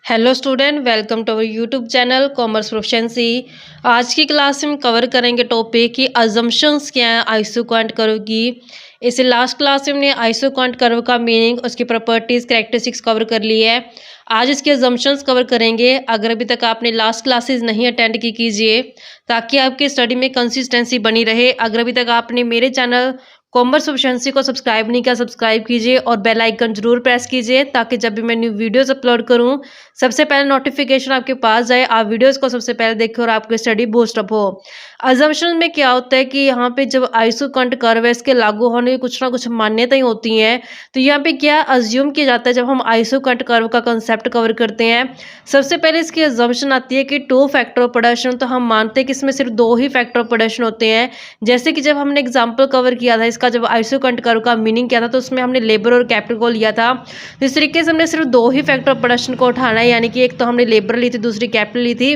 Hello student, welcome to our YouTube channel commerce proficiency. आज की class में हम कवर करेंगे टॉपिक की अजम्पशंस क्या है आइसोक्वांट कर्व की। इसे लास्ट क्लास में हमने आइसोक्वांट कर्व का मीनिंग, उसकी प्रॉपर्टीज, कैरेक्टरिस्टिक्स कवर कर ली है। आज इसके अजम्पशंस कवर करेंगे। अगर अभी तक आपने लास्ट क्लासेस नहीं अटेंड की, कीजिए ताकि आपकी स्टडी में कंसिस्टेंसी बनी रहे। अगर अभी तक आपने मेरे चैनल कॉमर्स प्रोफिशिएंसी को सब्सक्राइब नहीं किया, सब्सक्राइब कीजिए और बेल आइकन जरूर प्रेस कीजिए ताकि जब भी मैं न्यू वीडियोस अपलोड करूं सबसे पहले नोटिफिकेशन आपके पास जाए, आप वीडियोस को सबसे पहले देखें और आपकी स्टडी बूस्ट अप हो। अजम्पशन में क्या होता है कि यहाँ पे जब आइसोक्वांट कर्व है, इसके लागू होने की कुछ ना कुछ मान्यताएं होती हैं। तो यहाँ पे क्या अज्यूम किया जाता है जब हम आइसोक्वांट कर्व का कंसेप्ट कवर करते हैं। सबसे पहले इसकी अजम्पशन आती है कि टू फैक्टर ऑफ प्रोडक्शन। तो हम मानते हैं कि इसमें सिर्फ दो ही फैक्टर ऑफ प्रोडक्शन होते हैं। जैसे कि जब हमने एग्जाम्पल कवर किया था इसका, जब आइसोक्वांट कर्व का मीनिंग किया था, तो उसमें हमने लेबर और कैपिटल को लिया था। तो इस तरीके से हमने सिर्फ दो ही फैक्टर ऑफ प्रोडक्शन को उठाना है, यानी कि एक तो हमने लेबर ली थी, दूसरी कैपिटल ली थी।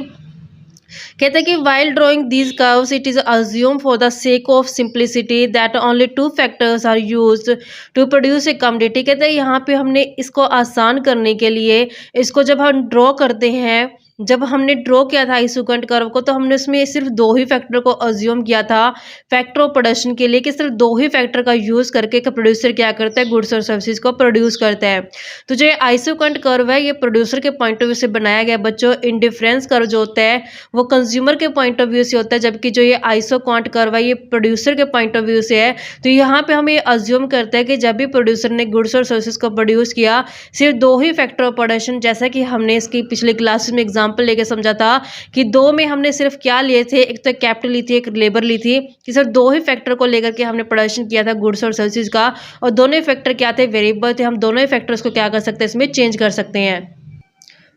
कहते हैं कि while drawing these curves it is assume for the sake of simplicity that only two factors are used to produce a commodity. कहते हैं यहाँ पे हमने इसको आसान करने के लिए इसको जब हम ड्रॉ करते हैं, जब हमने ड्रॉ किया था आइसोक्वांट कर्व को, तो हमने उसमें सिर्फ दो ही फैक्टर को अज्यूम किया था फैक्टर ऑफ प्रोडक्शन के लिए, कि सिर्फ दो ही फैक्टर का यूज करके प्रोड्यूसर क्या करता है, गुड्स और सर्विसेज को प्रोड्यूस करता है। तो जो आइसोक्वांट कर्व है ये प्रोड्यूसर के पॉइंट ऑफ व्यू से बनाया गया बच्चों। इंडिफरेंस कर्व जो होता है वो कंज्यूमर के पॉइंट ऑफ व्यू से होता है, जबकि जो ये आइसोक्वांट कर्व है ये प्रोड्यूसर के पॉइंट ऑफ व्यू से है। तो यहाँ पे हम ये अज्यूम करते हैं कि जब भी प्रोड्यूसर ने गुड्स और सर्विसेज को प्रोड्यूस किया, सिर्फ दो ही फैक्टर ऑफ प्रोडक्शन, जैसा कि हमने इसकी पिछली क्लासेस में एग्जाम्पल लेके समझा था कि दो में हमने सिर्फ क्या लिए थे, एक तो कैपिटल ली थी, एक लेबर ली थी, कि सिर्फ दो ही फैक्टर को लेकर के हमने प्रोडक्शन किया था गुड्स और सर्विसेज का। और दोनों ही फैक्टर क्या थे, वेरिएबल थे। हम दोनों ही फैक्टर्स को क्या कर सकते हैं, इसमें चेंज कर सकते हैं।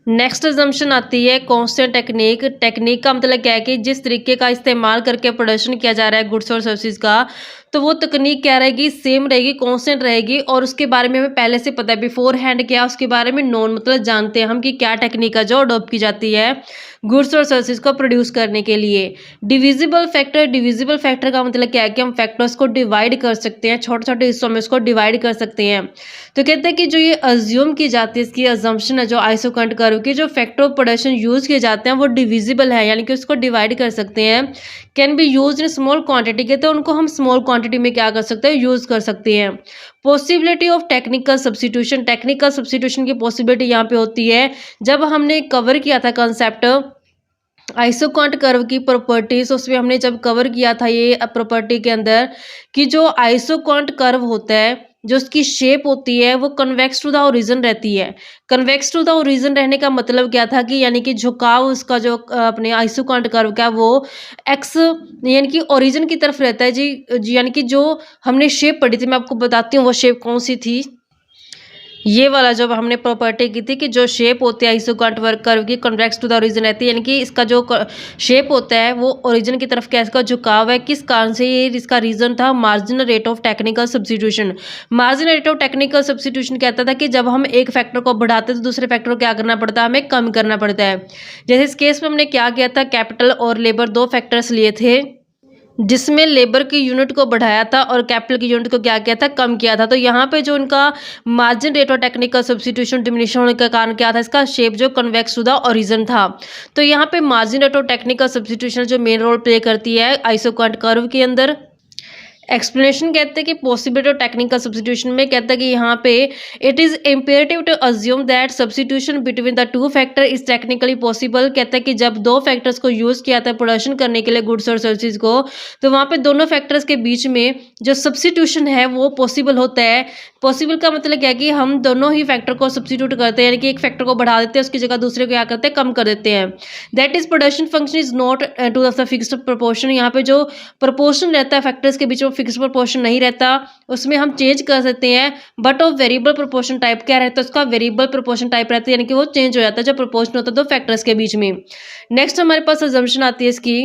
नेक्स्ट अजम्पशन आती है कांस्टेंट टेक्निक। टेक्निक का मतलब क्या है कि जिस तरीके का इस्तेमाल करके प्रोडक्शन किया जा रहा है गुड्स और सर्विसेज का, तो वो तकनीक क्या रहेगी, सेम रहेगी, कांस्टेंट रहेगी। और उसके बारे में हमें पहले से पता है, बिफोर हैंड क्या उसके बारे में नॉन, मतलब जानते हैं हम कि क्या टेक्निक है जो अडॉप्ट की जाती है गुड्स और सर्विसेज को प्रोड्यूस करने के लिए। Divisible factor. डिविजिबल फैक्टर का मतलब क्या है कि हम फैक्टर्स को डिवाइड कर सकते हैं, छोटे छोटे हिस्सों में उसको डिवाइड कर सकते हैं। तो कहते हैं कि जो ये अज्यूम की जाती है, इसकी अजम्पशन है जो आइसोक्वांट कर्व की, जो फैक्टर ऑफ प्रोडक्शन यूज किए जाते हैं वो डिविजिबल है, यानी कि उसको डिवाइड कर सकते हैं। Can be use in small quantity. कहते हैं उनको हम स्मॉल क्वांटिटी में क्या कर सकते हैं, यूज कर सकते हैं। Possibility of technical substitution. Technical substitution की पॉसिबिलिटी यहाँ पे होती है जब हमने कवर किया था कंसेप्ट आइसोक्वांट कर्व की प्रॉपर्टीज, उसमें हमने जब कवर किया था ये प्रॉपर्टी के अंदर कि जो आइसोक्वांट कर्व होता है, जो उसकी शेप होती है वो कन्वेक्स टू द ओरिजिन रहती है। कन्वेक्स टू द ओरिजिन रहने का मतलब क्या था कि यानी कि झुकाव उसका जो अपने आइसोक्वांट कर्व का वो एक्स यानी कि ओरिजिन की तरफ रहता है जी। यानी कि जो हमने शेप पढ़ी थी, मैं आपको बताती हूँ वो शेप कौन सी थी। ये वाला जब हमने प्रॉपर्टी की थी कि जो शेप होती है आइसोक्वांट कर्व की कन्वेक्स टू द ओरिजिन रहती है, यानी कि इसका जो शेप होता है वो ओरिजिन की तरफ कैसे झुकाव है। किस कारण से ये, इसका रीजन था marginal rate of technical substitution. Marginal rate of technical substitution कहता था कि जब हम एक फैक्टर को बढ़ाते तो दूसरे फैक्टर को क्या करना पड़ता है, हमें कम करना पड़ता है। जैसे इस केस में हमने क्या किया था, कैपिटल और लेबर दो फैक्टर्स लिए थे, जिसमें लेबर की यूनिट को बढ़ाया था और कैपिटल की यूनिट को क्या किया था, कम किया था। तो यहाँ पे जो उनका मार्जिन रेट और टेक्निकल सब्स्टिट्यूशन डिमिनिशन होने का कारण क्या था, इसका शेप जो कन्वेक्स टू द ओरिजिन था। तो यहाँ पे मार्जिन रेट और टेक्निकल सब्स्टिट्यूशन जो मेन रोल प्ले करती है आइसोक्वांट कर्व के अंदर। एक्सप्लेनेशन कहते हैं कि पॉसिबिलिटी ऑफ टेक्निकल सब्स्टिट्यूशन में कहता है कि यहाँ पे it is imperative to assume that substitution between the two factor is technically possible. कहता है कि जब दो फैक्टर्स को यूज किया था प्रोडक्शन करने के लिए गुड्स और सर्विसेज को, तो वहाँ पे दोनों फैक्टर्स के बीच में जो सब्स्टिट्यूशन है वो पॉसिबल होता है। पॉसिबल का मतलब क्या है कि हम दोनों ही फैक्टर को सब्स्टिट्यूट करते हैं, यानी कि एक फैक्टर को बढ़ा देते हैं, उसकी जगह दूसरे को क्या करते हैं, कम कर देते हैं। That is production function is not to the fixed proportion. यहाँ पे जो प्रोपोर्शन रहता है फैक्टर्स के बीच में फिक्स्ड प्रोपोर्शन नहीं रहता, उसमें हम चेंज कर सकते हैं। But of variable proportion type क्या रहता है, उसका वेरिएबल प्रोपोर्शन टाइप रहता है, यानी कि वो चेंज हो जाता है जब प्रोपोर्शन होता है दो फैक्टर्स के बीच में। नेक्स्ट हमारे पास अजम्पशन आती है इसकी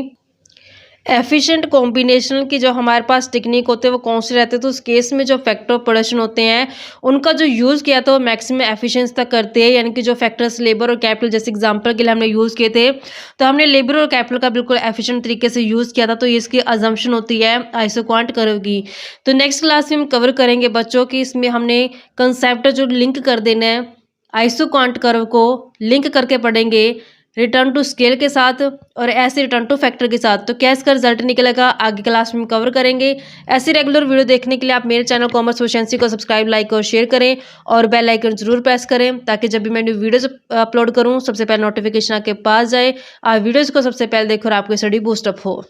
एफिशिएंट कॉम्बिनेशन की। जो हमारे पास टेक्निक होते हैं वो कौन से रहते हैं, तो उस केस में जो फैक्टर ऑफ प्रोडक्शन होते हैं उनका जो यूज़ किया था वो मैक्सिमम एफिशिएंसी तक करते हैं, यानी कि जो फैक्टर्स लेबर और कैपिटल जैसे एग्जांपल के लिए हमने यूज़ किए थे, तो हमने लेबर और कैपिटल का बिल्कुल एफिशिएंट तरीके से यूज़ किया था। तो ये इसकी अजम्पशन होती है आइसोक्वांट कर्व की। तो नेक्स्ट क्लास में हम कवर करेंगे बच्चों की, इसमें हमने कंसेप्ट जो लिंक कर देना है आइसोक्वांट कर्व को लिंक करके पढ़ेंगे रिटर्न टू स्केल के साथ और ऐसे रिटर्न टू फैक्टर के साथ, तो क्या इसका रिजल्ट निकलेगा आगे क्लास में कवर करेंगे। ऐसी रेगुलर वीडियो देखने के लिए आप मेरे चैनल कॉमर्स प्रोफिशिएंसी को सब्सक्राइब, लाइक और शेयर करें और बेल आइकन जरूर प्रेस करें ताकि जब भी मैं न्यू वीडियोस अपलोड करूं सबसे पहले नोटिफिकेशन आपके पास जाए, आप वीडियोस को सबसे पहले देखो और आपकी स्टडी बूस्टअप हो।